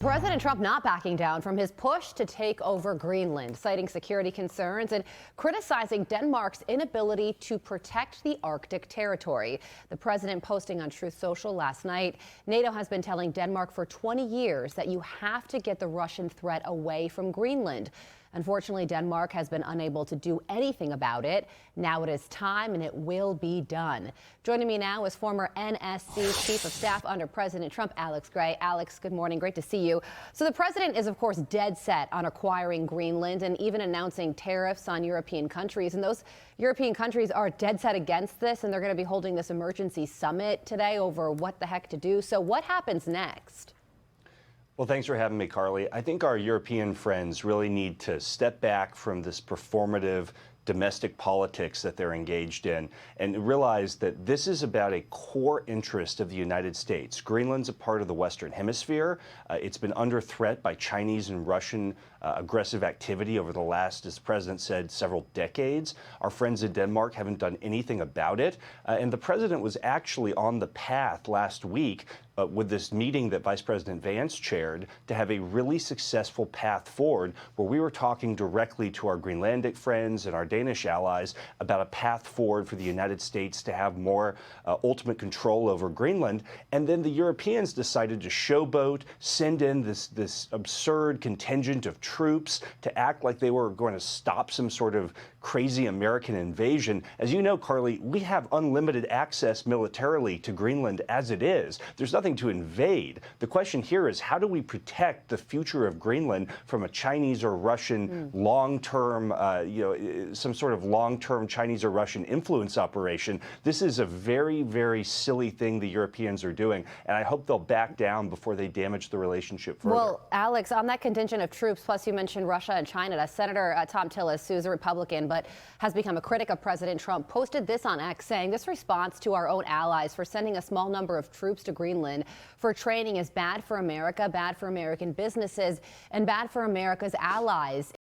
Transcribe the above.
President Trump not backing down from his push to take over Greenland, citing security concerns and criticizing Denmark's inability to protect the Arctic territory. The president posting on Truth Social last night, NATO has been telling Denmark for 20 years that you have to get the Russian threat away from Greenland. Unfortunately, Denmark has been unable to do anything about it. Now it is time, and it will be done. Joining me now is former NSC Chief of Staff under President Trump, Alex Gray. Alex, good morning. Great to see you. So the president is, of course, dead set on acquiring Greenland and even announcing tariffs on European countries. And those European countries are dead set against this, and they're going to be holding this emergency summit today over what the heck to do. So what happens next? Well, thanks for having me, Carly. I think our European friends really need to step back from this performative domestic politics that they're engaged in and realize that this is about a core interest of the United States. Greenland's a part of the Western Hemisphere. It's been under threat by Chinese and Russian aggressive activity over the last, as the president said, several decades. Our friends in Denmark haven't done anything about it. And the president was actually on the path last week with this meeting that Vice President Vance chaired to have a really successful path forward where we were talking directly to our Greenlandic friends and our Danish allies about a path forward for the United States to have more ultimate control over Greenland. And then the Europeans decided to showboat, send in this absurd contingent of troops to act like they were going to stop some sort of crazy American invasion. As you know, Carly, we have unlimited access militarily to Greenland as it is. There's nothing to invade. The question here is, how do we protect the future of Greenland from a Chinese or Russian long-term, some sort of long-term Chinese or Russian influence operation? This is a very, very silly thing the Europeans are doing, and I hope they'll back down before they damage the relationship further. Well, Alex, on that contingent of troops, plus you mentioned Russia and China, Senator Tom Tillis, who's a Republican but has become a critic of President Trump, posted this on X saying this response to our own allies for sending a small number of troops to Greenland for training is bad for America, bad for American businesses, and bad for America's allies.